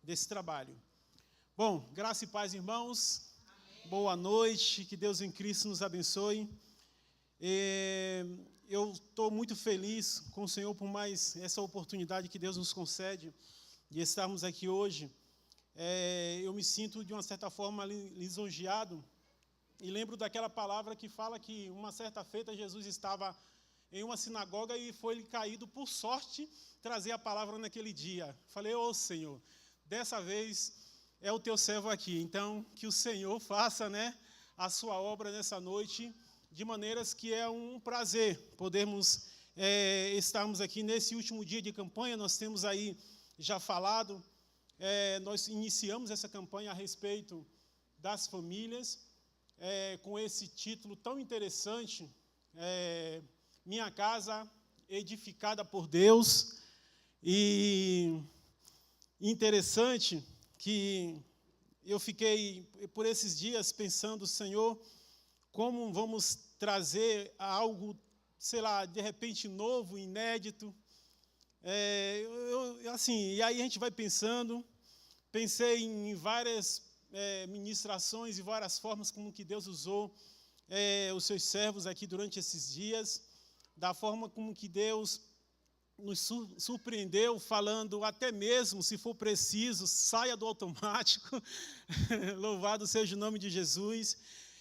desse trabalho. Bom, graça e paz, irmãos. Amém. Boa noite, que Deus em Cristo nos abençoe. Eu estou muito feliz com o Senhor por mais essa oportunidade que Deus nos concede de estarmos aqui hoje. Eu me sinto, de uma certa forma, lisonjeado e lembro daquela palavra que fala que uma certa feita Jesus estava em uma sinagoga e foi-lhe caído, por sorte, trazer a palavra naquele dia. Falei, Senhor, dessa vez é o teu servo aqui. Então, que o Senhor faça, a sua obra nessa noite, de maneiras que é um prazer podermos estarmos aqui nesse último dia de campanha. Nós temos aí já falado, nós iniciamos essa campanha a respeito das famílias, com esse título tão interessante, Minha Casa Edificada por Deus. E interessante que eu fiquei por esses dias pensando, Senhor, como vamos trazer algo, sei lá, de repente novo, inédito. E aí a gente vai pensando, pensei em várias ministrações e várias formas como que Deus usou os seus servos aqui durante esses dias, da forma como que Deus nos surpreendeu, falando até mesmo, se for preciso, saia do automático, louvado seja o nome de Jesus.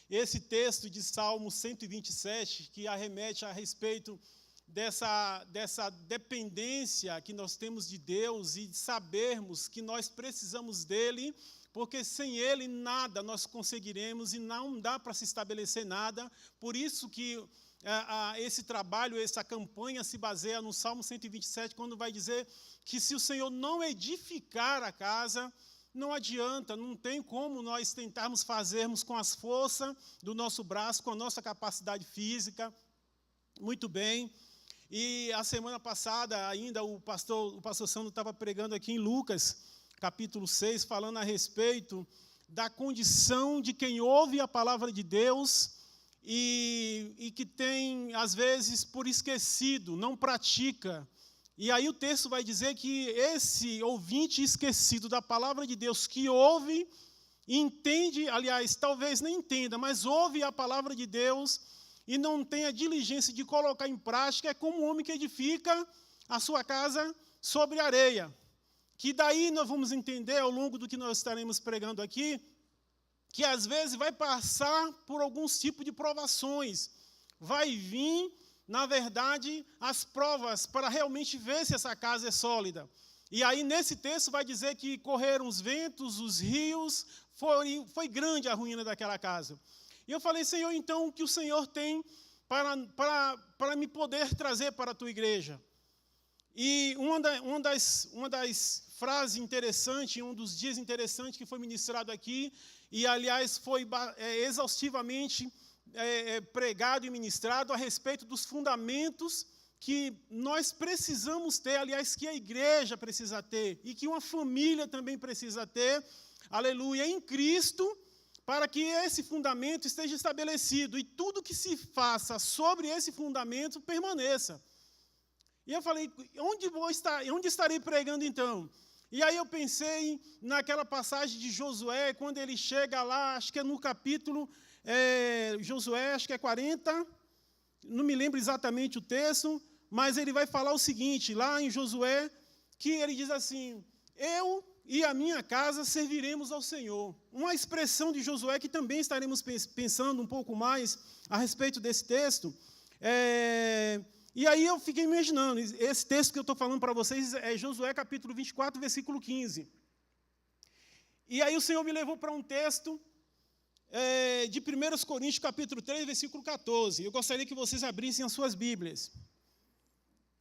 Esse texto de Salmo 127, que arremete a respeito dessa dependência que nós temos de Deus e de sabermos que nós precisamos dEle, porque sem Ele nada nós conseguiremos e não dá para se estabelecer nada. Por isso que esse trabalho, essa campanha se baseia no Salmo 127, quando vai dizer que se o Senhor não edificar a casa, não adianta, não tem como nós tentarmos fazermos com as forças do nosso braço, com a nossa capacidade física. Muito bem. E a semana passada ainda o pastor Sandro estava pregando aqui em Lucas, capítulo 6, falando a respeito da condição de quem ouve a palavra de Deus e que tem, às vezes, por esquecido, não pratica. E aí o texto vai dizer que esse ouvinte esquecido da palavra de Deus, que ouve, entende, aliás, talvez nem entenda, mas ouve a palavra de Deus e não tem a diligência de colocar em prática, é como um homem que edifica a sua casa sobre areia. Que daí nós vamos entender, ao longo do que nós estaremos pregando aqui, que às vezes vai passar por alguns tipos de provações. Vai vir, na verdade, as provas para realmente ver se essa casa é sólida. E aí, nesse texto, vai dizer que correram os ventos, os rios, foi grande a ruína daquela casa. E eu falei, Senhor, então, o que o Senhor tem para me poder trazer para a tua igreja? E uma das frases interessantes, um dos dias interessantes que foi ministrado aqui, e, aliás, foi exaustivamente pregado e ministrado a respeito dos fundamentos que nós precisamos ter, aliás, que a igreja precisa ter, e que uma família também precisa ter, aleluia, em Cristo, para que esse fundamento esteja estabelecido, e tudo que se faça sobre esse fundamento permaneça. E eu falei, onde estarei pregando então? E aí eu pensei naquela passagem de Josué, quando ele chega lá, acho que é no capítulo, Josué, acho que é 40, não me lembro exatamente o texto, mas ele vai falar o seguinte, lá em Josué, que ele diz assim, eu e a minha casa serviremos ao Senhor. Uma expressão de Josué que também estaremos pensando um pouco mais a respeito desse texto. E aí eu fiquei imaginando, esse texto que eu estou falando para vocês é Josué capítulo 24, versículo 15. E aí o Senhor me levou para um texto de 1 Coríntios capítulo 3, versículo 14. Eu gostaria que vocês abrissem as suas Bíblias.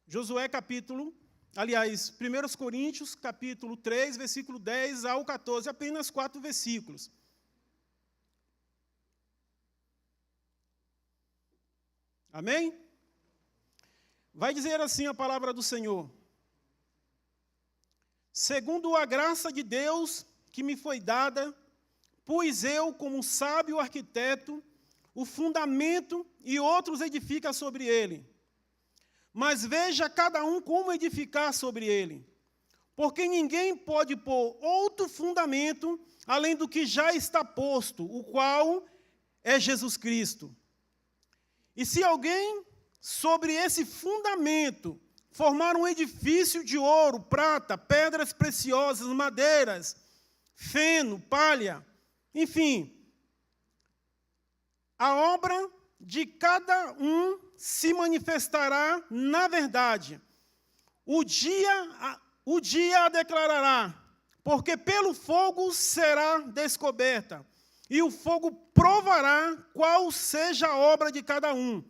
Josué capítulo, aliás, 1 Coríntios capítulo 3, versículo 10 ao 14, apenas 4 versículos. Amém? Vai dizer assim a palavra do Senhor. Segundo a graça de Deus que me foi dada, pus eu, como sábio arquiteto, o fundamento e outros edificam sobre ele. Mas veja cada um como edificar sobre ele. porque ninguém pode pôr outro fundamento além do que já está posto, o qual é Jesus Cristo. E se alguém, sobre esse fundamento, formar um edifício de ouro, prata, pedras preciosas, madeiras, feno, palha, enfim, a obra de cada um se manifestará na verdade. O dia a declarará, porque pelo fogo será descoberta, e o fogo provará qual seja a obra de cada um.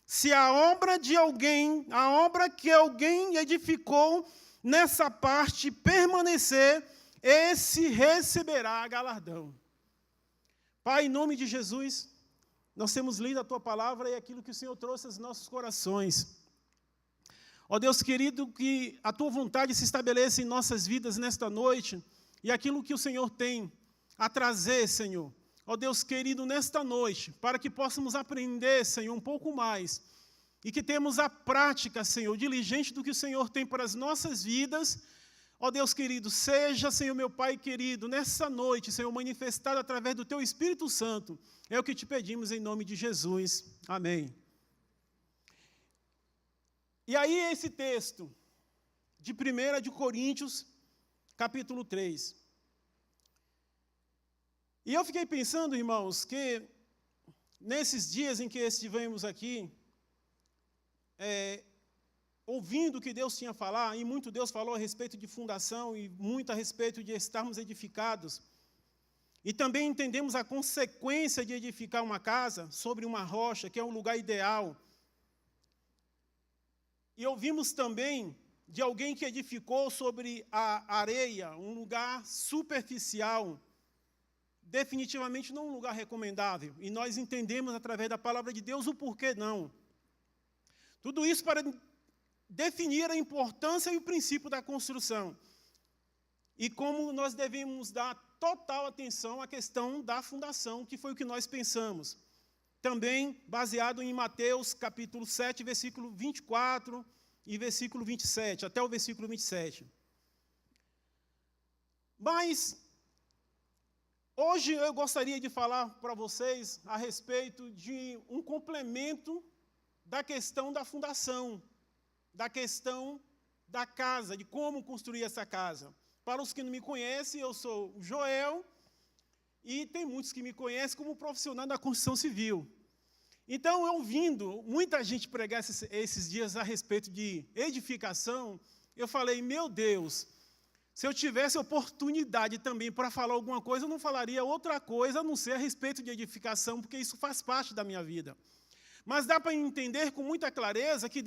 Se a obra que alguém edificou nessa parte permanecer, esse receberá galardão. Pai, em nome de Jesus, nós temos lido a Tua palavra e aquilo que o Senhor trouxe aos nossos corações. Ó Deus querido, que a Tua vontade se estabeleça em nossas vidas nesta noite, e aquilo que o Senhor tem a trazer, Senhor. Ó Deus querido, nesta noite, para que possamos aprender, Senhor, um pouco mais, e que temos a prática, Senhor, diligente do que o Senhor tem para as nossas vidas. Ó Deus querido, seja, Senhor, meu Pai querido, nessa noite, Senhor, manifestado através do Teu Espírito Santo. É o que te pedimos em nome de Jesus. Amém. E aí esse texto de 1 de Coríntios, capítulo 3. E eu fiquei pensando, irmãos, que nesses dias em que estivemos aqui, ouvindo o que Deus tinha a falar, e muito Deus falou a respeito de fundação, e muito a respeito de estarmos edificados, e também entendemos a consequência de edificar uma casa sobre uma rocha, que é um lugar ideal. E ouvimos também de alguém que edificou sobre a areia, um lugar superficial, definitivamente não um lugar recomendável. E nós entendemos, através da palavra de Deus, o porquê não. Tudo isso para definir a importância e o princípio da construção. E como nós devemos dar total atenção à questão da fundação, que foi o que nós pensamos. Também baseado em Mateus, capítulo 7, versículo 24 e versículo 27, até o versículo 27. Mas hoje eu gostaria de falar para vocês a respeito de um complemento da questão da fundação, da questão da casa, de como construir essa casa. Para os que não me conhecem, eu sou o Joel, e tem muitos que me conhecem como profissional da construção civil. Então, ouvindo muita gente pregar esses dias a respeito de edificação, eu falei, meu Deus, se eu tivesse oportunidade também para falar alguma coisa, eu não falaria outra coisa a não ser a respeito de edificação, porque isso faz parte da minha vida. Mas dá para entender com muita clareza que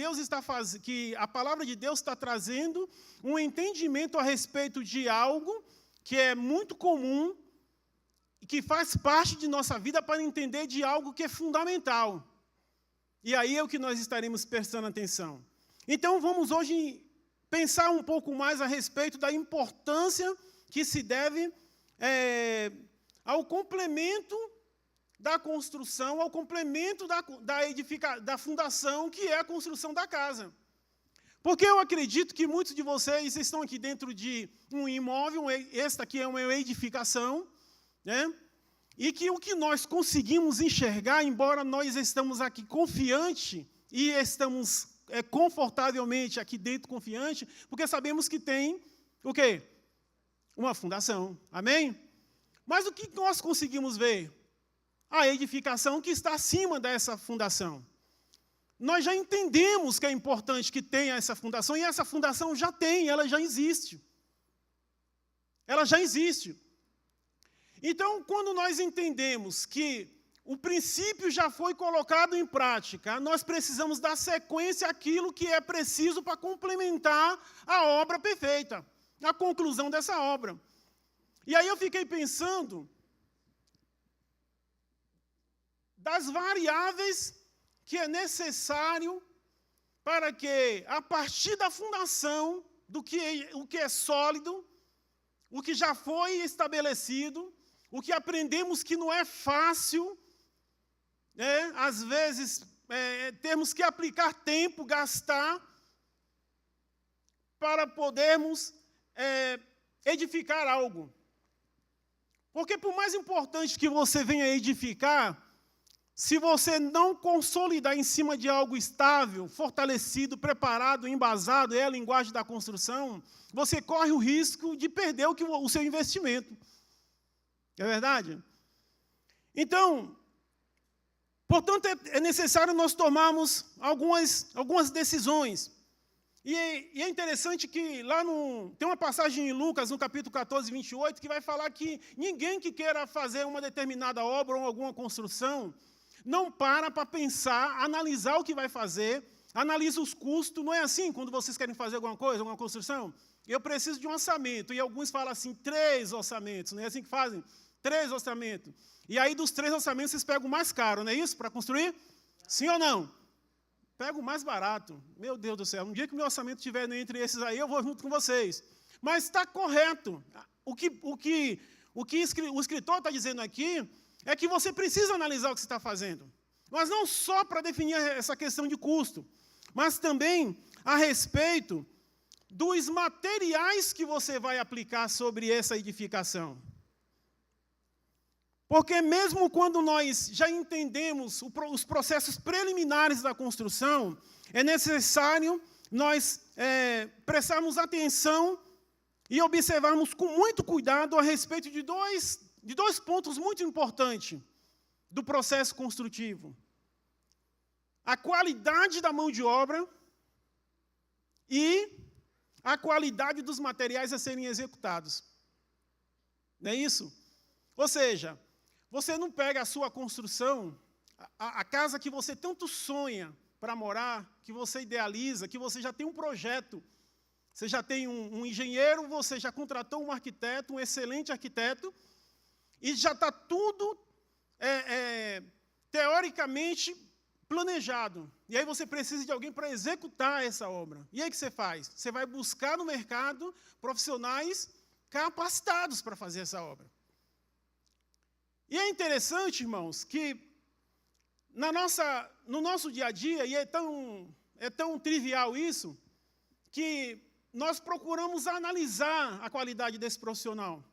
que a palavra de Deus está trazendo um entendimento a respeito de algo que é muito comum e que faz parte de nossa vida para entender de algo que é fundamental. E aí é o que nós estaremos prestando atenção. Então, vamos hoje pensar um pouco mais a respeito da importância que se deve ao complemento da construção, ao complemento da fundação, que é a construção da casa. Porque eu acredito que muitos de vocês estão aqui dentro de um imóvel, esta aqui é uma edificação, né? E que o que nós conseguimos enxergar, embora nós estamos aqui confiantes e estamos confortavelmente aqui dentro confiante, porque sabemos que tem o quê? Uma fundação. Amém? Mas o que nós conseguimos ver? A edificação que está acima dessa fundação. Nós já entendemos que é importante que tenha essa fundação, e essa fundação já tem, ela já existe. Ela já existe. Então, quando nós entendemos que o princípio já foi colocado em prática, nós precisamos dar sequência àquilo que é preciso para complementar a obra perfeita, a conclusão dessa obra. E aí eu fiquei pensando das variáveis que é necessário para que, a partir da fundação, o que é sólido, o que já foi estabelecido, o que aprendemos que não é fácil, às vezes temos que aplicar tempo, gastar, para podermos edificar algo. Porque por mais importante que você venha edificar, se você não consolidar em cima de algo estável, fortalecido, preparado, embasado, é a linguagem da construção, você corre o risco de perder o seu investimento. É verdade? Então, portanto, é necessário nós tomarmos algumas decisões. E é interessante que lá tem uma passagem em Lucas, no capítulo 14, 28, que vai falar que ninguém que queira fazer uma determinada obra ou alguma construção não para pensar, analisar o que vai fazer, analisa os custos. Não é assim quando vocês querem fazer alguma coisa, alguma construção? Eu preciso de um orçamento. E alguns falam assim, 3 orçamentos. Não é assim que fazem? 3 orçamentos. E aí, dos 3 orçamentos, vocês pegam o mais caro, não é isso? Para construir? Sim ou não? Pega o mais barato. Meu Deus do céu, um dia que o meu orçamento estiver entre esses aí, eu vou junto com vocês. Mas está correto. O que o escritor está dizendo aqui é que você precisa analisar o que você está fazendo. Mas não só para definir essa questão de custo, mas também a respeito dos materiais que você vai aplicar sobre essa edificação. Porque mesmo quando nós já entendemos os processos preliminares da construção, é necessário nós prestarmos atenção e observarmos com muito cuidado a respeito de dois pontos muito importantes do processo construtivo. A qualidade da mão de obra e a qualidade dos materiais a serem executados. Não é isso? Ou seja, você não pega a sua construção, a casa que você tanto sonha para morar, que você idealiza, que você já tem um projeto, você já tem um engenheiro, você já contratou um arquiteto, um excelente arquiteto, e já está tudo teoricamente planejado. E aí você precisa de alguém para executar essa obra. E aí o que você faz? Você vai buscar no mercado profissionais capacitados para fazer essa obra. E é interessante, irmãos, que no nosso dia a dia, e é tão trivial isso, que nós procuramos analisar a qualidade desse profissional.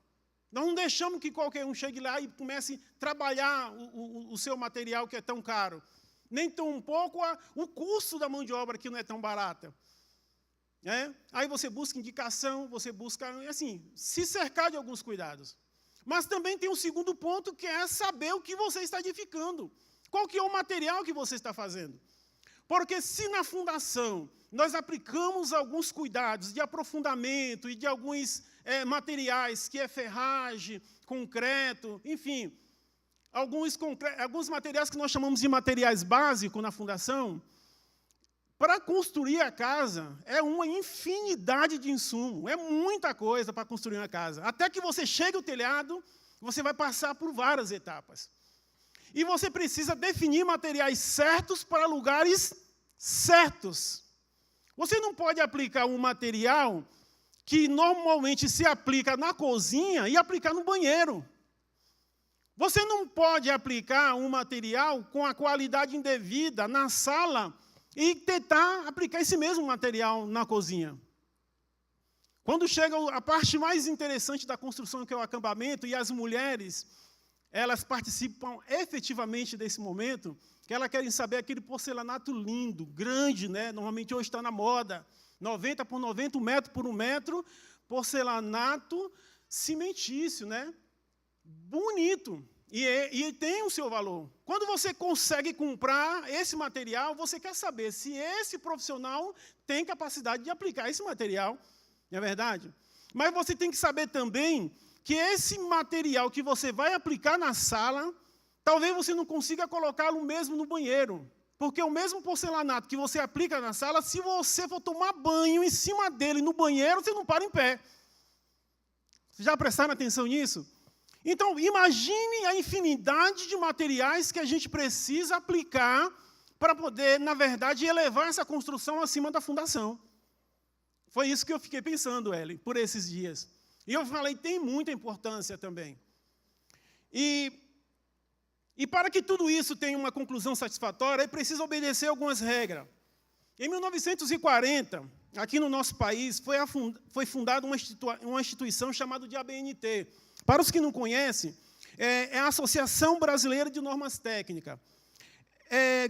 Nós não deixamos que qualquer um chegue lá e comece a trabalhar o seu material que é tão caro. Nem tão pouco o custo da mão de obra que não é tão barata. Aí você busca indicação, você busca, assim, se cercar de alguns cuidados. Mas também tem um segundo ponto, que é saber o que você está edificando. Qual que é o material que você está fazendo? Porque se na fundação nós aplicamos alguns cuidados de aprofundamento e de alguns materiais, que é ferragem, concreto, enfim, alguns materiais que nós chamamos de materiais básicos na fundação, para construir a casa, é uma infinidade de insumos, é muita coisa para construir uma casa. Até que você chegue ao telhado, você vai passar por várias etapas. E você precisa definir materiais certos para lugares certos. Você não pode aplicar um material que normalmente se aplica na cozinha e aplicar no banheiro. Você não pode aplicar um material com a qualidade indevida na sala e tentar aplicar esse mesmo material na cozinha. Quando chega a parte mais interessante da construção, que é o acampamento, e as mulheres, elas participam efetivamente desse momento, que elas querem saber aquele porcelanato lindo, grande, né? Normalmente hoje está na moda, 90 por 90, 1 metro por 1 metro, porcelanato cimentício, né? Bonito. E tem o seu valor. Quando você consegue comprar esse material, você quer saber se esse profissional tem capacidade de aplicar esse material, não é verdade? Mas você tem que saber também que esse material que você vai aplicar na sala, talvez você não consiga colocá-lo mesmo no banheiro. Porque o mesmo porcelanato que você aplica na sala, se você for tomar banho em cima dele no banheiro, você não para em pé. Vocês já prestaram atenção nisso? Então, imagine a infinidade de materiais que a gente precisa aplicar para poder, na verdade, elevar essa construção acima da fundação. Foi isso que eu fiquei pensando, Eli, por esses dias. E eu falei, tem muita importância também. E para que tudo isso tenha uma conclusão satisfatória, é preciso obedecer algumas regras. Em 1940, aqui no nosso país, foi fundada uma instituição chamada de ABNT. Para os que não conhecem, é a Associação Brasileira de Normas Técnicas,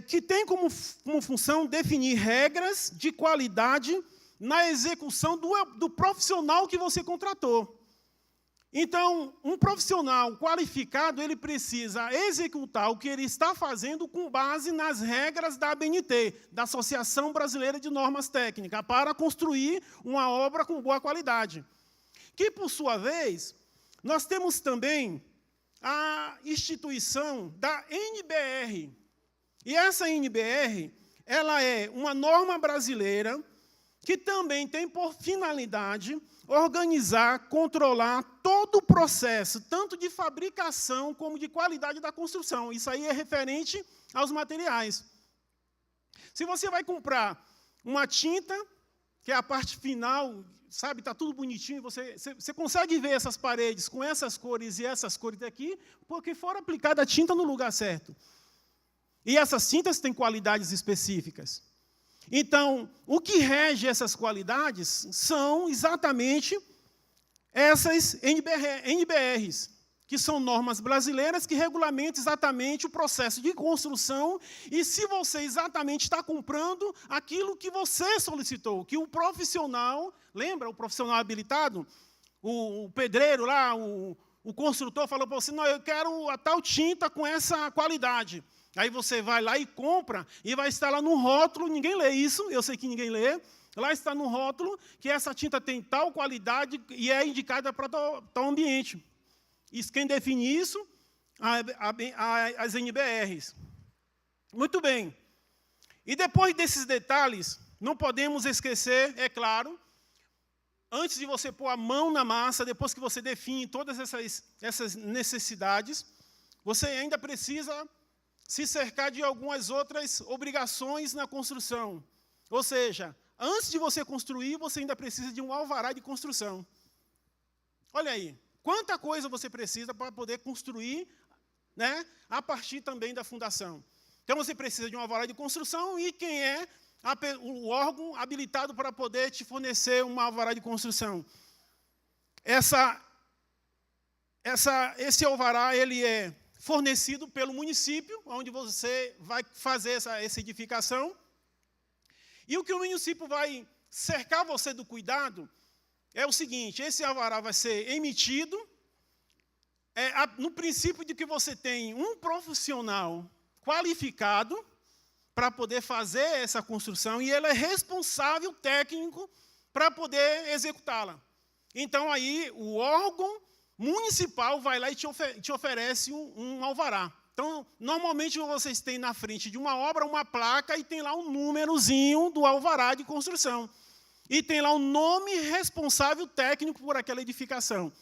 que tem como função definir regras de qualidade na execução do profissional que você contratou. Então, um profissional qualificado, ele precisa executar o que ele está fazendo com base nas regras da ABNT, da Associação Brasileira de Normas Técnicas, para construir uma obra com boa qualidade. Que, por sua vez, nós temos também a instituição da NBR. E essa NBR, ela é uma norma brasileira que também tem por finalidade organizar, controlar todo o processo, tanto de fabricação como de qualidade da construção. Isso aí é referente aos materiais. Se você vai comprar uma tinta, que é a parte final, sabe, está tudo bonitinho, você consegue ver essas paredes com essas cores e essas cores daqui, porque foram aplicada a tinta no lugar certo. E essas tintas têm qualidades específicas. Então, o que rege essas qualidades são exatamente essas NBRs, que são normas brasileiras que regulamentam exatamente o processo de construção e se você exatamente está comprando aquilo que você solicitou, que o profissional, lembra o profissional habilitado? O pedreiro lá, o construtor falou para você, não, eu quero a tal tinta com essa qualidade. Aí você vai lá e compra, e vai estar lá no rótulo, ninguém lê isso, eu sei que ninguém lê, lá está no rótulo que essa tinta tem tal qualidade e é indicada para tal ambiente. Isso, quem define isso? As NBRs. Muito bem. E depois desses detalhes, não podemos esquecer, é claro, antes de você pôr a mão na massa, depois que você define todas essas necessidades, você ainda precisa se cercar de algumas outras obrigações na construção. Ou seja, antes de você construir, você ainda precisa de um alvará de construção. Olha aí, quanta coisa você precisa para poder construir, né, a partir também da fundação. Então, você precisa de um alvará de construção e quem é o órgão habilitado para poder te fornecer um alvará de construção? Esse alvará, ele é fornecido pelo município, onde você vai fazer essa edificação. E o que o município vai cercar você do cuidado é o seguinte, esse alvará vai ser emitido no princípio de que você tem um profissional qualificado para poder fazer essa construção e ele é responsável técnico para poder executá-la. Então, aí, o órgão municipal vai lá e te oferece um alvará. Então, normalmente, vocês têm na frente de uma obra uma placa e tem lá um númerozinho do alvará de construção. E tem lá o nome responsável técnico por aquela edificação.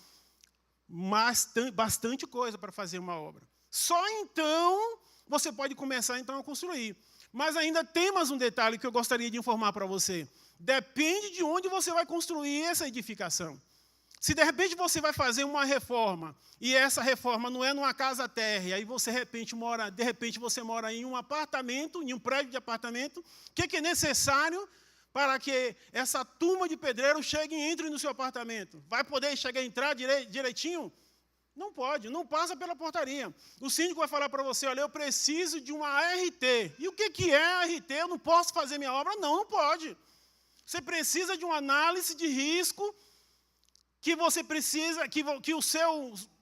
Mas tem bastante coisa para fazer uma obra. Só então você pode começar então a construir. Mas ainda tem mais um detalhe que eu gostaria de informar para você. Depende de onde você vai construir essa edificação. Se, de repente, você vai fazer uma reforma, e essa reforma não é numa casa térrea, aí você, de repente, você mora em um apartamento, em um prédio de apartamento, o que é necessário para que essa turma de pedreiros chegue e entre no seu apartamento? Vai poder entrar direitinho? Não pode, não passa pela portaria. O síndico vai falar para você, olha, eu preciso de uma ART. E o que é ART? Eu não posso fazer minha obra? Não, não pode. Você precisa de uma análise de risco, que você precisa, que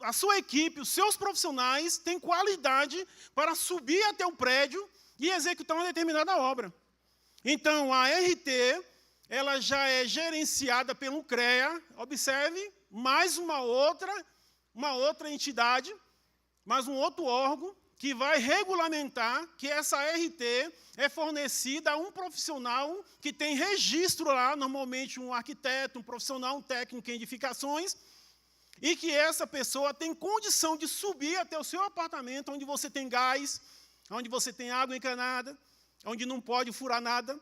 a sua equipe, os seus profissionais têm qualidade para subir até o prédio e executar uma determinada obra. Então, a ART, ela já é gerenciada pelo CREA, observe, mais uma outra entidade, mais um outro órgão, que vai regulamentar que essa ART é fornecida a um profissional que tem registro lá, normalmente um arquiteto, um profissional, um técnico em edificações, e que essa pessoa tem condição de subir até o seu apartamento, onde você tem gás, onde você tem água encanada, onde não pode furar nada.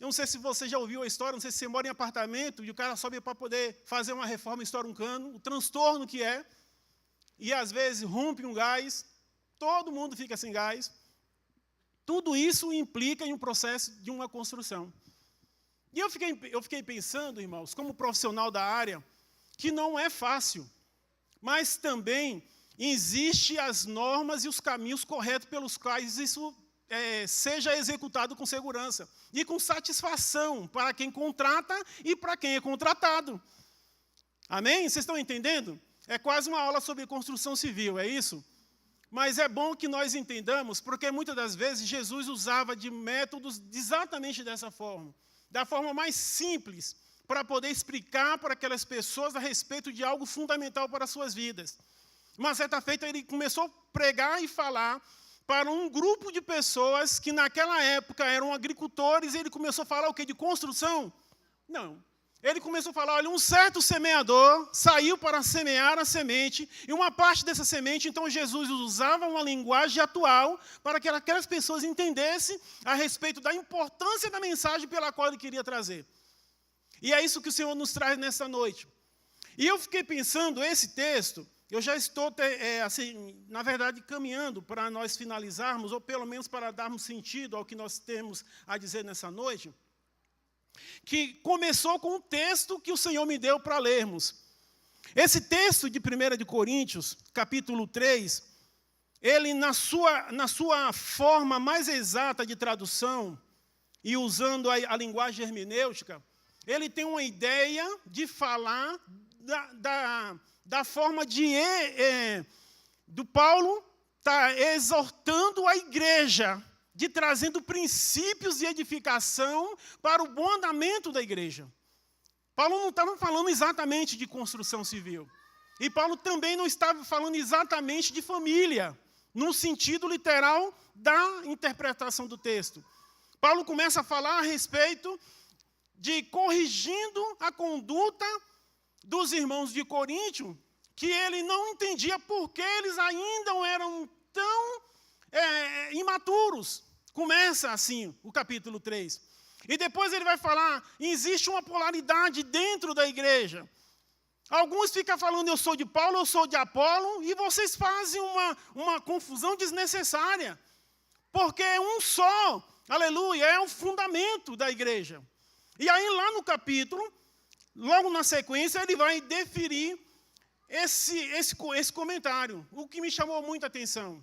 Eu não sei se você já ouviu a história, não sei se você mora em apartamento, e o cara sobe para poder fazer uma reforma e estoura um cano, o transtorno que é, e às vezes rompe um gás, todo mundo fica sem gás. Tudo isso implica em um processo de uma construção. E eu fiquei pensando, irmãos, como profissional da área, que não é fácil, mas também existem as normas e os caminhos corretos pelos quais isso seja executado com segurança e com satisfação para quem contrata e para quem é contratado. Amém? Vocês estão entendendo? É quase uma aula sobre construção civil, é isso? Mas é bom que nós entendamos, porque muitas das vezes Jesus usava de métodos exatamente dessa forma, da forma mais simples, para poder explicar para aquelas pessoas a respeito de algo fundamental para as suas vidas. Uma certa feita, ele começou a pregar e falar para um grupo de pessoas que naquela época eram agricultores, e ele começou a falar o quê? De construção? Não. Ele começou a falar, olha, um certo semeador saiu para semear a semente, e uma parte dessa semente, então Jesus usava uma linguagem atual para que aquelas pessoas entendessem a respeito da importância da mensagem pela qual ele queria trazer. E é isso que o Senhor nos traz nessa noite. E eu fiquei pensando, esse texto, eu já estou, assim, na verdade, caminhando para nós finalizarmos, ou pelo menos para darmos sentido ao que nós temos a dizer nessa noite, que começou com um texto que o Senhor me deu para lermos. Esse texto de 1 de Coríntios, capítulo 3, ele, na sua forma mais exata de tradução, e usando a linguagem hermenêutica, ele tem uma ideia de falar da forma do Paulo estar exortando a igreja, de trazendo princípios de edificação para o bom andamento da igreja. Paulo não estava falando exatamente de construção civil. E Paulo também não estava falando exatamente de família, no sentido literal da interpretação do texto. Paulo começa a falar a respeito de corrigindo a conduta dos irmãos de Coríntio, que ele não entendia por que eles ainda eram tão imaturos. Começa assim o capítulo 3. E depois ele vai falar, existe uma polaridade dentro da igreja. Alguns ficam falando, eu sou de Paulo, eu sou de Apolo, e vocês fazem uma confusão desnecessária. Porque um só, aleluia, é o fundamento da igreja. E aí lá no capítulo, logo na sequência, ele vai deferir esse comentário, o que me chamou muita atenção.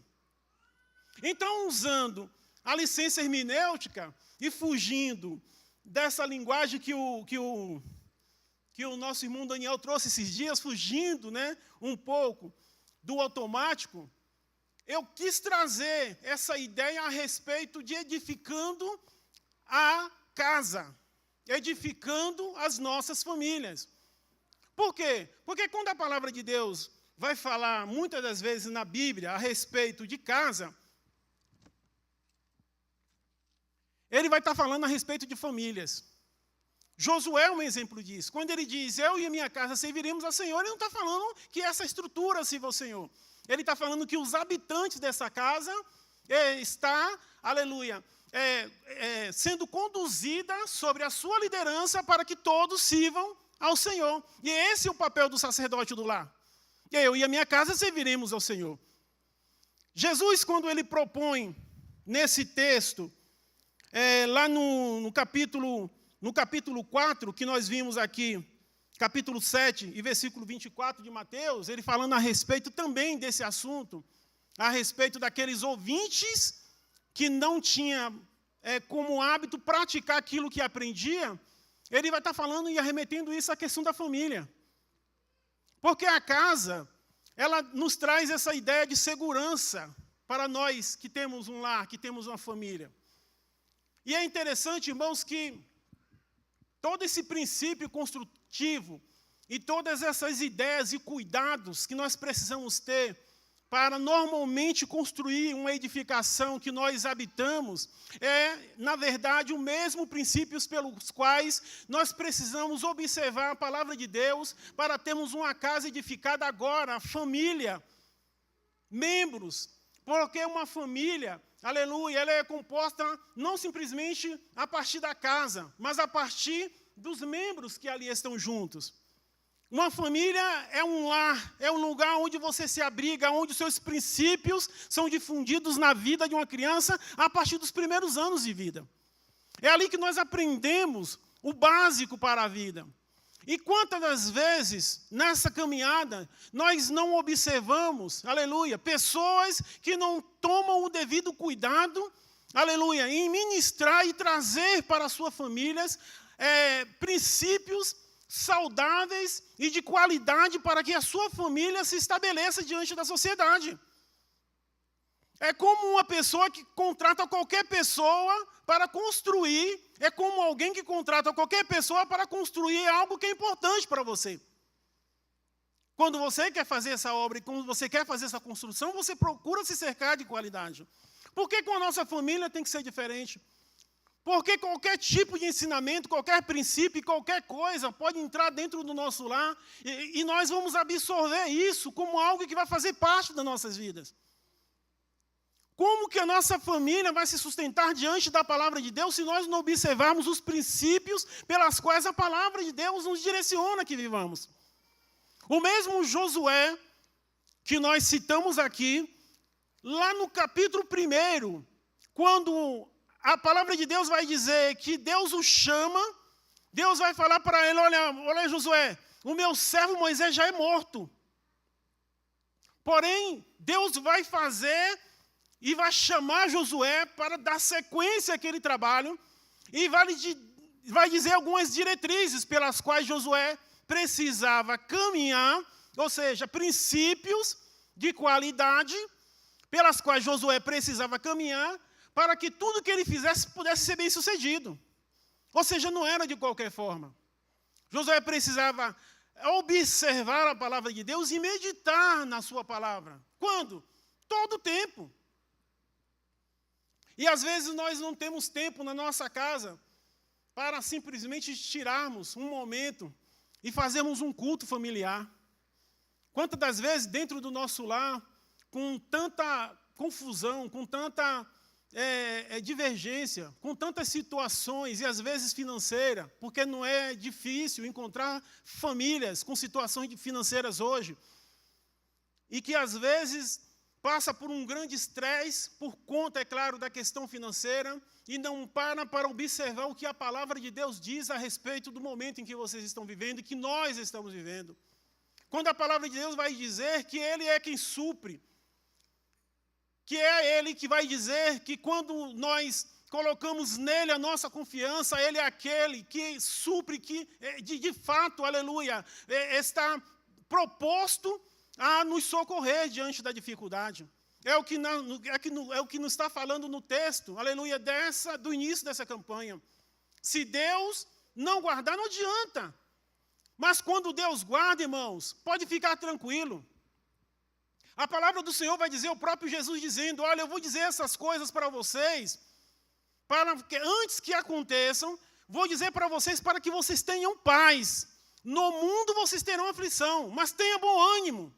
Então, usando a licença hermenêutica e fugindo dessa linguagem que o nosso irmão Daniel trouxe esses dias, fugindo, né, um pouco do automático, eu quis trazer essa ideia a respeito de edificando a casa, edificando as nossas famílias. Por quê? Porque quando a palavra de Deus vai falar, muitas das vezes na Bíblia, a respeito de casa, ele vai estar falando a respeito de famílias. Josué é um exemplo disso. Quando ele diz, eu e a minha casa serviremos ao Senhor, ele não está falando que essa estrutura sirva ao Senhor. Ele está falando que os habitantes dessa casa está, aleluia, sendo conduzida sobre a sua liderança para que todos sirvam ao Senhor. E esse é o papel do sacerdote do lar. Eu e a minha casa serviremos ao Senhor. Jesus, quando ele propõe nesse texto, lá no capítulo 4, que nós vimos aqui, capítulo 7 e versículo 24 de Mateus, ele falando a respeito também desse assunto, a respeito daqueles ouvintes que não tinham como hábito praticar aquilo que aprendia, ele vai estar falando e arremetendo isso à questão da família. Porque a casa, ela nos traz essa ideia de segurança para nós que temos um lar, que temos uma família. E é interessante, irmãos, que todo esse princípio construtivo e todas essas ideias e cuidados que nós precisamos ter para normalmente construir uma edificação que nós habitamos, na verdade, o mesmo princípios pelos quais nós precisamos observar a palavra de Deus para termos uma casa edificada agora, família, membros, porque uma família, aleluia, ela é composta não simplesmente a partir da casa, mas a partir dos membros que ali estão juntos. Uma família é um lar, é um lugar onde você se abriga, onde os seus princípios são difundidos na vida de uma criança a partir dos primeiros anos de vida. É ali que nós aprendemos o básico para a vida. E quantas das vezes, nessa caminhada, nós não observamos, aleluia, pessoas que não tomam o devido cuidado, aleluia, em ministrar e trazer para as suas famílias princípios saudáveis e de qualidade para que a sua família se estabeleça diante da sociedade. É como uma pessoa que contrata qualquer pessoa para construir, é como alguém que contrata qualquer pessoa para construir algo que é importante para você. Quando você quer fazer essa obra e quando você quer fazer essa construção, você procura se cercar de qualidade. Por que com a nossa família tem que ser diferente? Porque qualquer tipo de ensinamento, qualquer princípio, qualquer coisa pode entrar dentro do nosso lar e nós vamos absorver isso como algo que vai fazer parte das nossas vidas. Como que a nossa família vai se sustentar diante da palavra de Deus se nós não observarmos os princípios pelas quais a palavra de Deus nos direciona que vivamos? O mesmo Josué, que nós citamos aqui, lá no capítulo 1, quando a palavra de Deus vai dizer que Deus o chama, Deus vai falar para ele, olha Josué, o meu servo Moisés já é morto. Porém, Deus vai fazer e vai chamar Josué para dar sequência àquele trabalho e vai dizer algumas diretrizes pelas quais Josué precisava caminhar, ou seja, princípios de qualidade pelas quais Josué precisava caminhar para que tudo que ele fizesse pudesse ser bem sucedido. Ou seja, não era de qualquer forma. Josué precisava observar a palavra de Deus e meditar na sua palavra. Quando? Todo o tempo. E às vezes nós não temos tempo na nossa casa para simplesmente tirarmos um momento e fazermos um culto familiar. Quantas das vezes dentro do nosso lar, com tanta confusão, com tanta divergência, com tantas situações, e às vezes financeira, porque não é difícil encontrar famílias com situações financeiras hoje, e que às vezes passa por um grande estresse, por conta, é claro, da questão financeira, e não para observar o que a palavra de Deus diz a respeito do momento em que vocês estão vivendo e que nós estamos vivendo. Quando a palavra de Deus vai dizer que Ele é quem supre, que é Ele que vai dizer que quando nós colocamos nele a nossa confiança, Ele é aquele que supre, que de fato, aleluia, está proposto a nos socorrer diante da dificuldade. É o que nos está falando no texto, aleluia, do início dessa campanha. Se Deus não guardar, não adianta. Mas quando Deus guarda, irmãos, pode ficar tranquilo. A palavra do Senhor vai dizer, o próprio Jesus dizendo, olha, eu vou dizer essas coisas para vocês, para que antes que aconteçam, vou dizer para vocês para que vocês tenham paz. No mundo vocês terão aflição, mas tenha bom ânimo.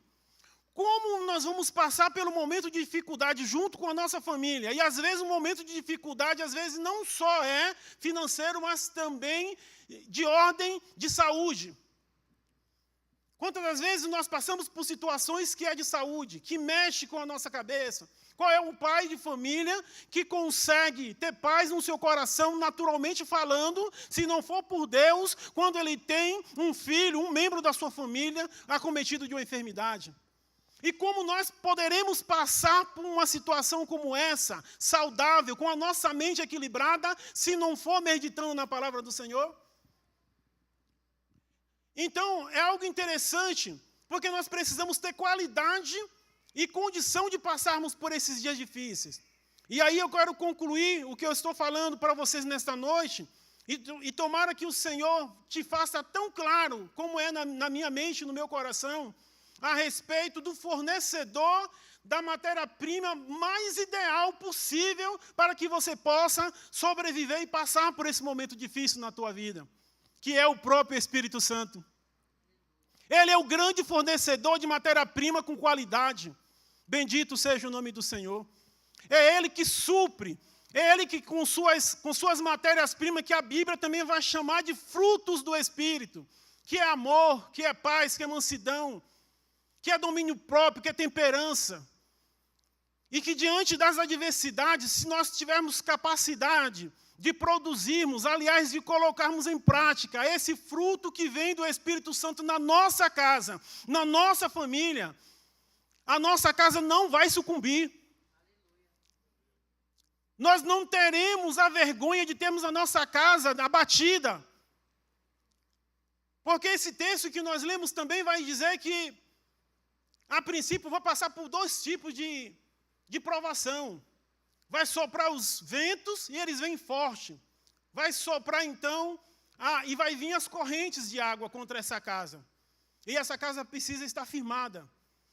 Como nós vamos passar pelo momento de dificuldade junto com a nossa família? E às vezes o momento de dificuldade, às vezes não só é financeiro, mas também de ordem de saúde. Quantas das vezes nós passamos por situações que é de saúde, que mexe com a nossa cabeça? Qual é o pai de família que consegue ter paz no seu coração, naturalmente falando, se não for por Deus, quando ele tem um filho, um membro da sua família acometido de uma enfermidade? E como nós poderemos passar por uma situação como essa, saudável, com a nossa mente equilibrada, se não for meditando na palavra do Senhor? Então, é algo interessante, porque nós precisamos ter qualidade e condição de passarmos por esses dias difíceis. E aí eu quero concluir o que eu estou falando para vocês nesta noite, e tomara que o Senhor te faça tão claro, como é na minha mente, no meu coração, a respeito do fornecedor da matéria-prima mais ideal possível para que você possa sobreviver e passar por esse momento difícil na tua vida, que é o próprio Espírito Santo. Ele é o grande fornecedor de matéria-prima com qualidade. Bendito seja o nome do Senhor. É Ele que supre, é Ele que com suas matérias-primas, que a Bíblia também vai chamar de frutos do Espírito, que é amor, que é paz, que é mansidão, que é domínio próprio, que é temperança. E que diante das adversidades, se nós tivermos capacidade de produzirmos, aliás, de colocarmos em prática esse fruto que vem do Espírito Santo na nossa casa, na nossa família, a nossa casa não vai sucumbir. Nós não teremos a vergonha de termos a nossa casa abatida. Porque esse texto que nós lemos também vai dizer que, a princípio, vou passar por 2 tipos de provação. Vai soprar os ventos e eles vêm forte. Vai soprar então, e vai vir as correntes de água contra essa casa. E essa casa precisa estar firmada.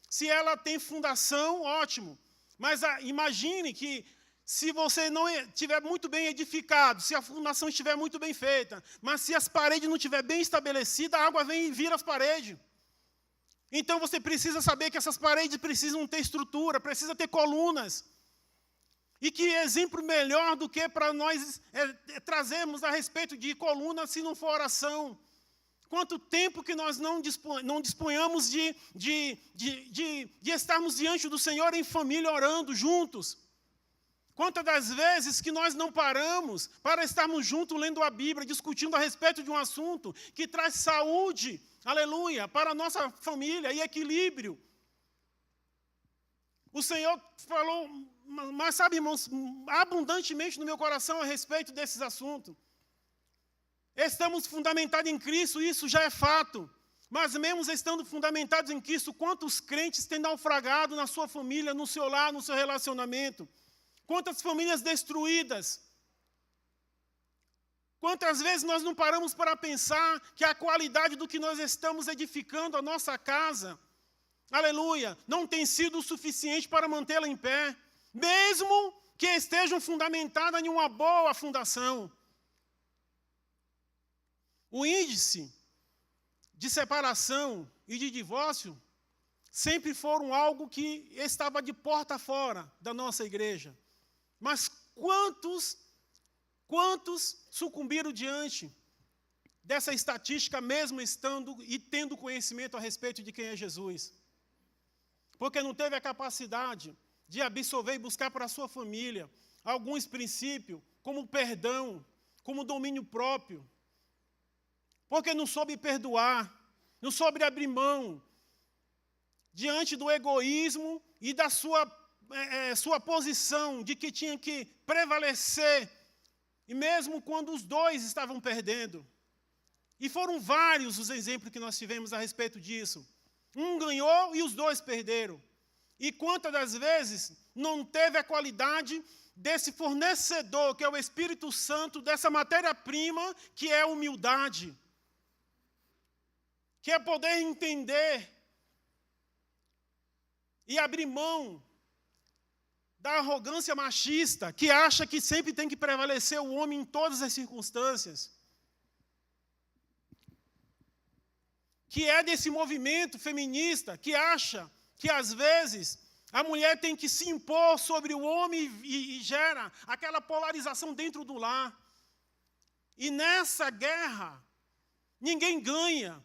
Se ela tem fundação, ótimo. Mas imagine que se você não estiver muito bem edificado, se a fundação estiver muito bem feita, mas se as paredes não estiverem bem estabelecidas, a água vem e vira as paredes. Então você precisa saber que essas paredes precisam ter estrutura, precisa ter colunas. E que exemplo melhor do que para nós trazermos a respeito de coluna se não for oração? Quanto tempo que nós não disponhamos de estarmos diante do Senhor em família orando juntos? Quantas das vezes que nós não paramos para estarmos juntos lendo a Bíblia, discutindo a respeito de um assunto que traz saúde, aleluia, para a nossa família e equilíbrio. O Senhor falou, mas sabe, irmãos, abundantemente no meu coração a respeito desses assuntos. Estamos fundamentados em Cristo, isso já é fato. Mas mesmo estando fundamentados em Cristo, quantos crentes têm naufragado na sua família, no seu lar, no seu relacionamento? Quantas famílias destruídas? Quantas vezes nós não paramos para pensar que a qualidade do que nós estamos edificando a nossa casa, aleluia, não tem sido o suficiente para mantê-la em pé, mesmo que estejam fundamentadas em uma boa fundação. O índice de separação e de divórcio sempre foram algo que estava de porta fora da nossa igreja. Mas quantos sucumbiram diante dessa estatística, mesmo estando e tendo conhecimento a respeito de quem é Jesus? Porque não teve a capacidade de absorver e buscar para a sua família alguns princípios, como perdão, como domínio próprio. Porque não soube perdoar, não soube abrir mão diante do egoísmo e da sua posição de que tinha que prevalecer, e mesmo quando os dois estavam perdendo. E foram vários os exemplos que nós tivemos a respeito disso. Um ganhou e os dois perderam. E quantas das vezes não teve a qualidade desse fornecedor, que é o Espírito Santo, dessa matéria-prima, que é a humildade, que é poder entender e abrir mão da arrogância machista, que acha que sempre tem que prevalecer o homem em todas as circunstâncias. Que é desse movimento feminista, que acha que, às vezes, a mulher tem que se impor sobre o homem e gera aquela polarização dentro do lar. E nessa guerra, ninguém ganha.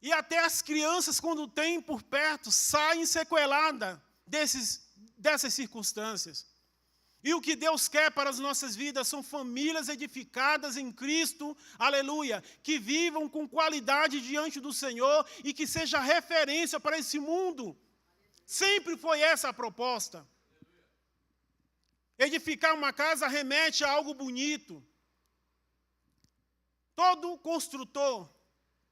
E até as crianças, quando têm por perto, saem sequeladas dessas circunstâncias. E o que Deus quer para as nossas vidas são famílias edificadas em Cristo, aleluia, que vivam com qualidade diante do Senhor e que seja referência para esse mundo. Sempre foi essa a proposta. Edificar uma casa remete a algo bonito. Todo construtor,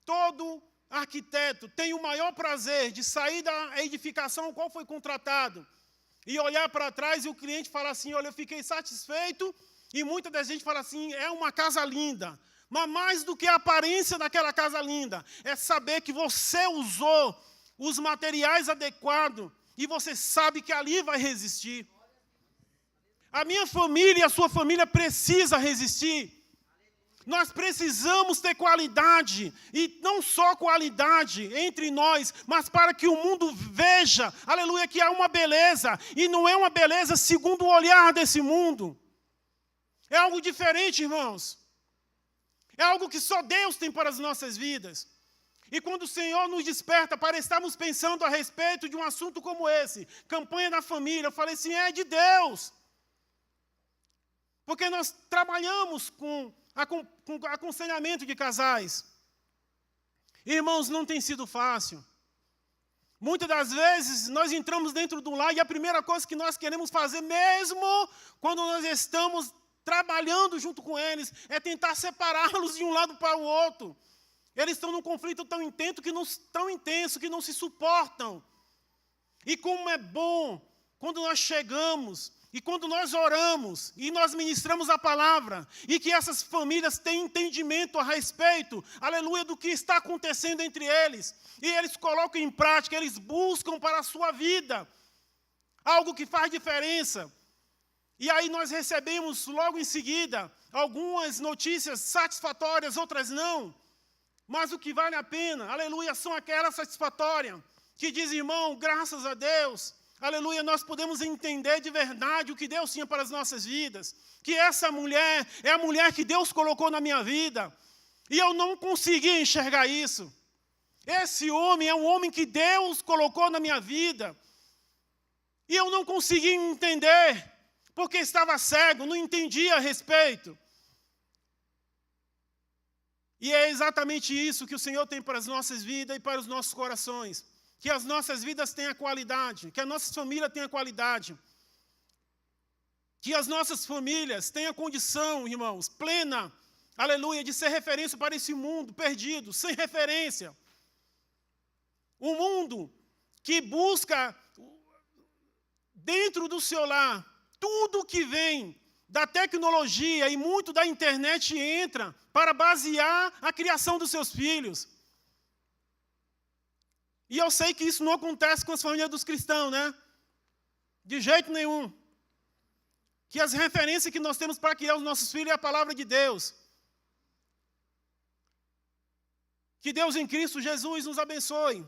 todo arquiteto tem o maior prazer de sair da edificação ao qual foi contratado e olhar para trás e o cliente falar assim, olha, eu fiquei satisfeito, e muita da gente fala assim, é uma casa linda. Mas mais do que a aparência daquela casa linda, é saber que você usou os materiais adequados e você sabe que ali vai resistir. A minha família e a sua família precisa resistir. Nós precisamos ter qualidade, e não só qualidade entre nós, mas para que o mundo veja, aleluia, que há uma beleza, e não é uma beleza segundo o olhar desse mundo. É algo diferente, irmãos. É algo que só Deus tem para as nossas vidas. E quando o Senhor nos desperta para estarmos pensando a respeito de um assunto como esse, campanha da família, eu falei assim, é de Deus. Porque nós trabalhamos com aconselhamento de casais. Irmãos, não tem sido fácil. Muitas das vezes nós entramos dentro do lar e a primeira coisa que nós queremos fazer, mesmo quando nós estamos trabalhando junto com eles, é tentar separá-los de um lado para o outro. Eles estão num conflito tão intenso que não se suportam. E como é bom quando nós chegamos e quando nós oramos e nós ministramos a palavra e que essas famílias têm entendimento a respeito, aleluia, do que está acontecendo entre eles. E eles colocam em prática, eles buscam para a sua vida algo que faz diferença. E aí nós recebemos logo em seguida algumas notícias satisfatórias, outras não. Mas o que vale a pena, aleluia, são aquelas satisfatórias que diz, irmão, graças a Deus, aleluia, nós podemos entender de verdade o que Deus tinha para as nossas vidas. Que essa mulher é a mulher que Deus colocou na minha vida. E eu não conseguia enxergar isso. Esse homem é um homem que Deus colocou na minha vida. E eu não conseguia entender, porque estava cego, não entendia a respeito. E é exatamente isso que o Senhor tem para as nossas vidas e para os nossos corações. Que as nossas vidas tenham qualidade, que a nossa família tenha qualidade. Que as nossas famílias tenham condição, irmãos, plena, aleluia, de ser referência para esse mundo perdido, sem referência. Um mundo que busca, dentro do seu lar, tudo que vem da tecnologia e muito da internet entra para basear a criação dos seus filhos. E eu sei que isso não acontece com as famílias dos cristãos, né? De jeito nenhum. Que as referências que nós temos para criar os nossos filhos é a palavra de Deus. Que Deus em Cristo Jesus nos abençoe.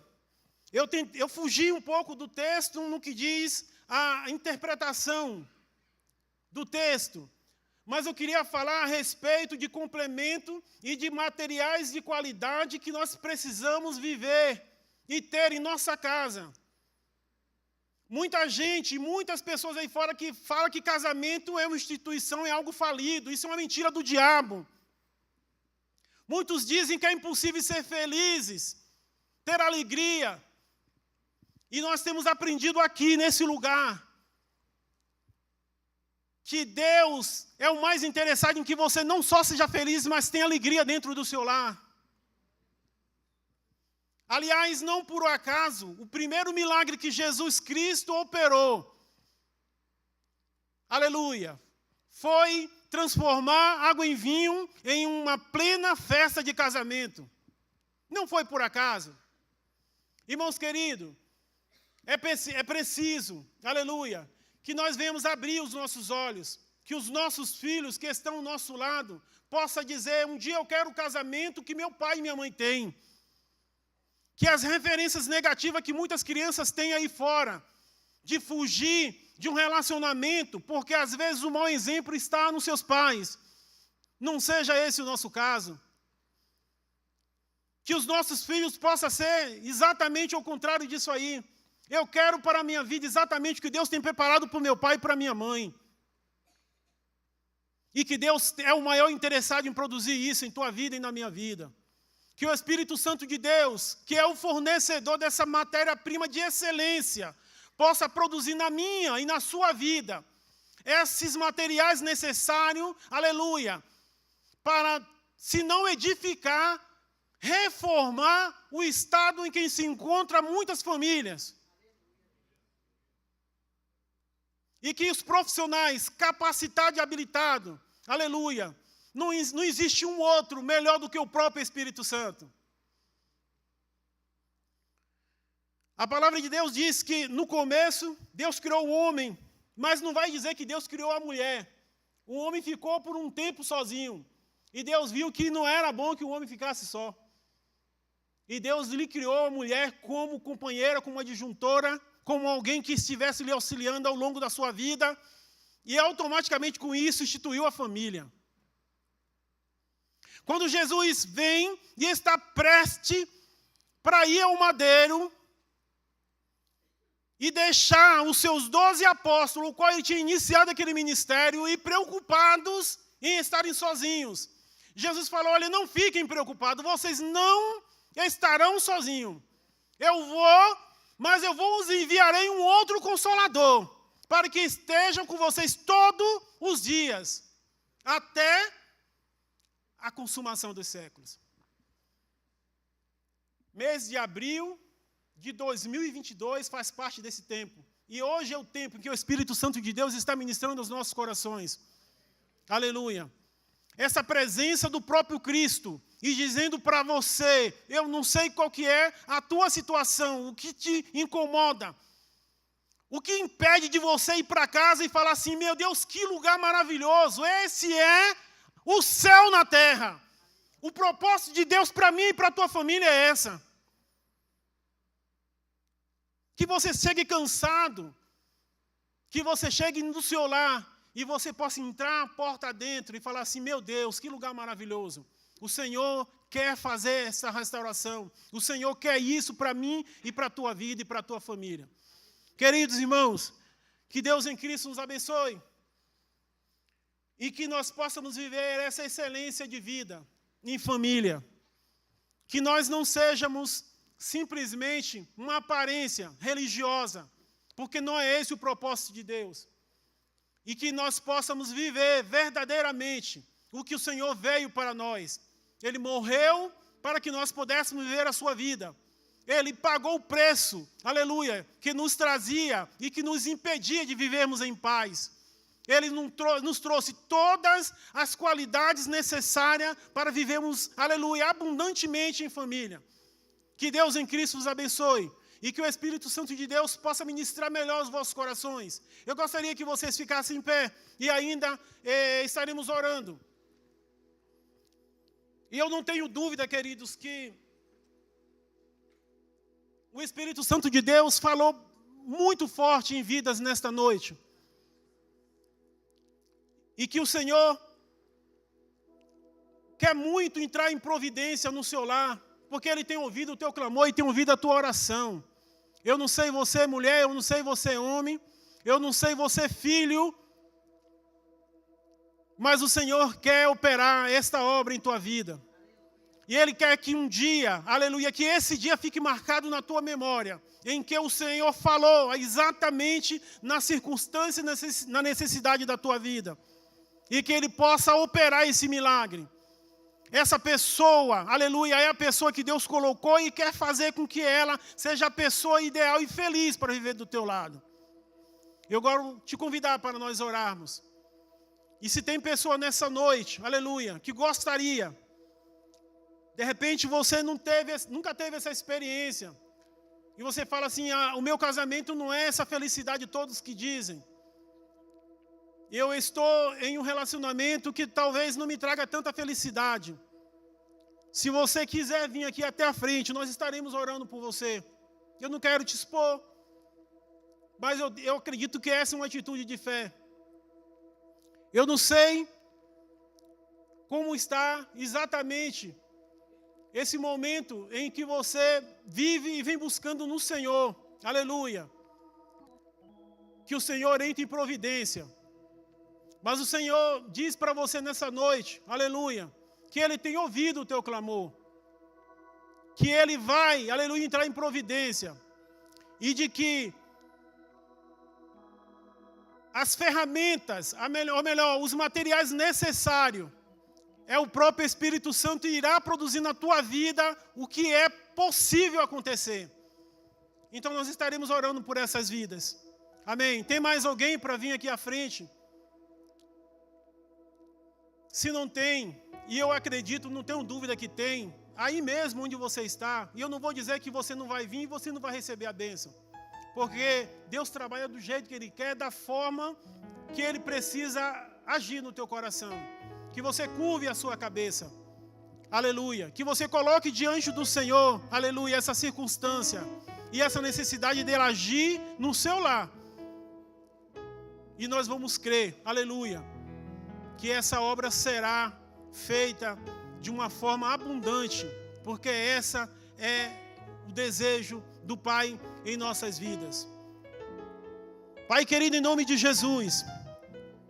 Eu fugi um pouco do texto no que diz a interpretação do texto. Mas eu queria falar a respeito de complemento e de materiais de qualidade que nós precisamos viver e ter em nossa casa. Muita gente, muitas pessoas aí fora que falam que casamento é uma instituição, é algo falido. Isso é uma mentira do diabo. Muitos dizem que é impossível ser felizes, ter alegria. E nós temos aprendido aqui, nesse lugar, que Deus é o mais interessado em que você não só seja feliz, mas tenha alegria dentro do seu lar. Aliás, não por acaso, o primeiro milagre que Jesus Cristo operou, aleluia, foi transformar água em vinho em uma plena festa de casamento. Não foi por acaso. Irmãos queridos, é preciso, aleluia, que nós venhamos abrir os nossos olhos, que os nossos filhos que estão ao nosso lado possam dizer, um dia eu quero o casamento que meu pai e minha mãe têm. Que as referências negativas que muitas crianças têm aí fora, de fugir de um relacionamento, porque às vezes o mau exemplo está nos seus pais, não seja esse o nosso caso. Que os nossos filhos possam ser exatamente ao contrário disso aí. Eu quero para a minha vida exatamente o que Deus tem preparado para o meu pai e para a minha mãe. E que Deus é o maior interessado em produzir isso em tua vida e na minha vida. Que o Espírito Santo de Deus, que é o fornecedor dessa matéria-prima de excelência, possa produzir na minha e na sua vida esses materiais necessários, aleluia, para, se não edificar, reformar o estado em que se encontram muitas famílias. E que os profissionais capacitados e habilitados, aleluia, não existe um outro melhor do que o próprio Espírito Santo. A palavra de Deus diz que no começo Deus criou o homem, mas não vai dizer que Deus criou a mulher. O homem ficou por um tempo sozinho. E Deus viu que não era bom que o homem ficasse só. E Deus lhe criou a mulher como companheira, como adjuntora, como alguém que estivesse lhe auxiliando ao longo da sua vida. E automaticamente com isso instituiu a família. Quando Jesus vem e está prestes para ir ao madeiro, e deixar os seus 12 apóstolos, o qual ele tinha iniciado aquele ministério, e preocupados em estarem sozinhos. Jesus falou: olha, não fiquem preocupados, vocês não estarão sozinhos. Eu vou, mas eu vos enviarei um outro Consolador, para que estejam com vocês todos os dias, até a consumação dos séculos. Mês de abril de 2022 faz parte desse tempo. E hoje é o tempo em que o Espírito Santo de Deus está ministrando aos nossos corações. Aleluia. Essa presença do próprio Cristo e dizendo para você: eu não sei qual que é a tua situação, o que te incomoda, o que impede de você ir para casa e falar assim: meu Deus, que lugar maravilhoso, esse é o céu na terra. O propósito de Deus para mim e para a tua família é essa. Que você chegue cansado, que você chegue no seu lar e você possa entrar a porta dentro e falar assim: meu Deus, que lugar maravilhoso. O Senhor quer fazer essa restauração. O Senhor quer isso para mim e para a tua vida e para a tua família. Queridos irmãos, que Deus em Cristo nos abençoe e que nós possamos viver essa excelência de vida em família. Que nós não sejamos simplesmente uma aparência religiosa, porque não é esse o propósito de Deus. E que nós possamos viver verdadeiramente o que o Senhor veio para nós. Ele morreu para que nós pudéssemos viver a sua vida. Ele pagou o preço, aleluia, que nos trazia e que nos impedia de vivermos em paz. Ele nos trouxe todas as qualidades necessárias para vivermos, aleluia, abundantemente em família. Que Deus em Cristo os abençoe e que o Espírito Santo de Deus possa ministrar melhor os vossos corações. Eu gostaria que vocês ficassem em pé e ainda estaremos orando. E eu não tenho dúvida, queridos, que o Espírito Santo de Deus falou muito forte em vidas nesta noite. E que o Senhor quer muito entrar em providência no seu lar, porque Ele tem ouvido o teu clamor e tem ouvido a tua oração. Eu não sei você, mulher, eu não sei você, homem, eu não sei você, filho, mas o Senhor quer operar esta obra em tua vida. E Ele quer que um dia, aleluia, que esse dia fique marcado na tua memória, em que o Senhor falou exatamente na circunstância, na necessidade da tua vida. E que Ele possa operar esse milagre. Essa pessoa, aleluia, é a pessoa que Deus colocou e quer fazer com que ela seja a pessoa ideal e feliz para viver do teu lado. Eu quero te convidar para nós orarmos. E se tem pessoa nessa noite, aleluia, que gostaria, de repente você nunca teve essa experiência, e você fala assim: o meu casamento não é essa felicidade todos que dizem. Eu estou em um relacionamento que talvez não me traga tanta felicidade. Se você quiser vir aqui até a frente, nós estaremos orando por você. Eu não quero te expor, mas eu acredito que essa é uma atitude de fé. Eu não sei como está exatamente esse momento em que você vive e vem buscando no Senhor. Aleluia. Que o Senhor entre em providência. Mas o Senhor diz para você nessa noite, aleluia, que Ele tem ouvido o teu clamor. Que Ele vai, aleluia, entrar em providência. E de que as ferramentas, ou melhor, os materiais necessários, é o próprio Espírito Santo irá produzir na tua vida o que é possível acontecer. Então nós estaremos orando por essas vidas. Amém. Tem mais alguém para vir aqui à frente? Se não tem, e eu acredito, não tenho dúvida que tem, aí mesmo onde você está, e eu não vou dizer que você não vai vir e você não vai receber a bênção, porque Deus trabalha do jeito que Ele quer, da forma que Ele precisa agir no teu coração. Que você curve a sua cabeça, aleluia, que você coloque diante do Senhor, aleluia, essa circunstância e essa necessidade dele agir no seu lar. E nós vamos crer, aleluia, que essa obra será feita de uma forma abundante, porque essa é o desejo do Pai em nossas vidas. Pai querido, em nome de Jesus,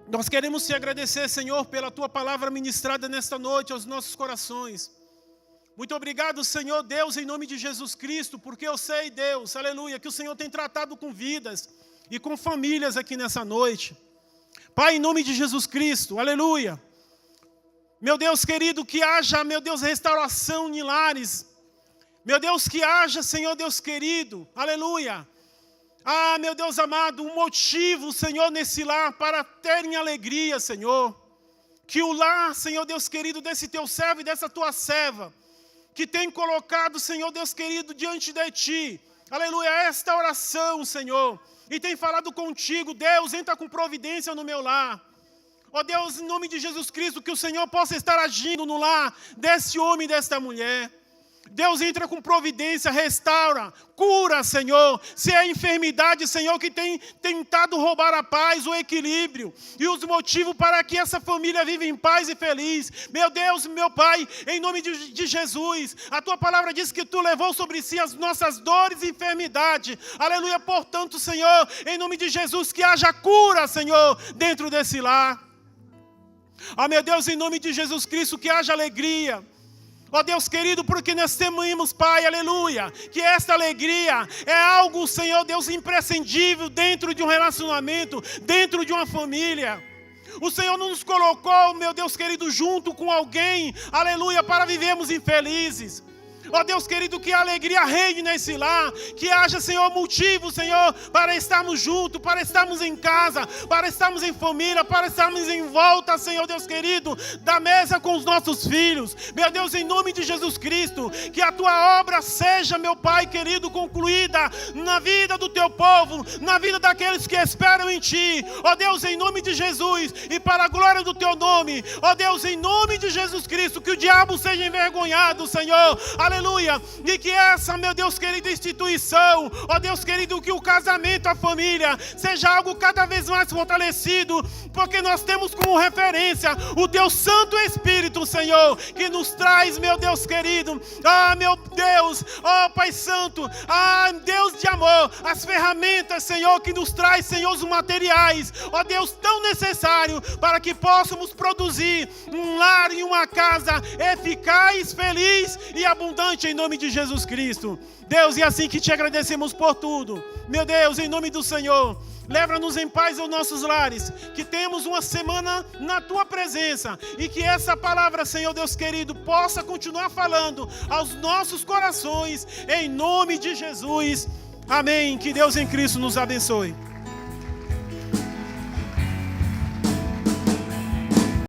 nós queremos te agradecer, Senhor, pela tua palavra ministrada nesta noite aos nossos corações. Muito obrigado, Senhor Deus, em nome de Jesus Cristo, porque eu sei, Deus, aleluia, que o Senhor tem tratado com vidas e com famílias aqui nessa noite. Pai, em nome de Jesus Cristo, aleluia. Meu Deus querido, que haja, meu Deus, restauração em lares. Meu Deus, que haja, Senhor Deus querido, aleluia. Ah, meu Deus amado, um motivo, Senhor, nesse lar para terem alegria, Senhor. Que o lar, Senhor Deus querido, desse teu servo e dessa tua serva, que tem colocado, Senhor Deus querido, diante de ti, aleluia, esta oração, Senhor, e tem falado contigo, Deus, entra com providência no meu lar. Ó Deus, em nome de Jesus Cristo, que o Senhor possa estar agindo no lar desse homem e desta mulher. Deus, entra com providência, restaura, cura, Senhor. Se é a enfermidade, Senhor, que tem tentado roubar a paz, o equilíbrio e os motivos para que essa família viva em paz e feliz. Meu Deus, meu Pai, em nome de Jesus, a Tua palavra diz que Tu levou sobre si as nossas dores e enfermidade. Aleluia, portanto, Senhor, em nome de Jesus, que haja cura, Senhor, dentro desse lar. Ah, meu Deus, em nome de Jesus Cristo, que haja alegria. Ó Deus querido, porque nós tememos, Pai, aleluia, que esta alegria é algo, Senhor Deus, imprescindível dentro de um relacionamento, dentro de uma família. O Senhor não nos colocou, meu Deus querido, junto com alguém, aleluia, para vivermos infelizes. Ó Deus querido, que a alegria reine nesse lar, que haja, Senhor, motivo, Senhor, para estarmos juntos, para estarmos em casa, para estarmos em família, para estarmos em volta, Senhor Deus querido, da mesa com os nossos filhos. Meu Deus, em nome de Jesus Cristo, que a Tua obra seja, meu Pai querido, concluída na vida do Teu povo, na vida daqueles que esperam em Ti. Ó Deus, em nome de Jesus e para a glória do Teu nome. Ó Deus, em nome de Jesus Cristo, que o diabo seja envergonhado, Senhor. Aleluia, e que essa, meu Deus querido, instituição, ó Deus querido, que o casamento, a família, seja algo cada vez mais fortalecido, porque nós temos como referência o Teu Santo Espírito, Senhor, que nos traz, meu Deus querido, meu Deus, Pai Santo, Deus de amor, as ferramentas, Senhor, que nos traz, Senhor, os materiais, ó Deus, tão necessário para que possamos produzir um lar e uma casa eficaz, feliz e abundante, em nome de Jesus Cristo. Deus, e assim que Te agradecemos por tudo, meu Deus, em nome do Senhor, leva-nos em paz aos nossos lares, que temos uma semana na Tua presença, e que essa palavra, Senhor Deus querido, possa continuar falando aos nossos corações, em nome de Jesus, amém. Que Deus em Cristo nos abençoe.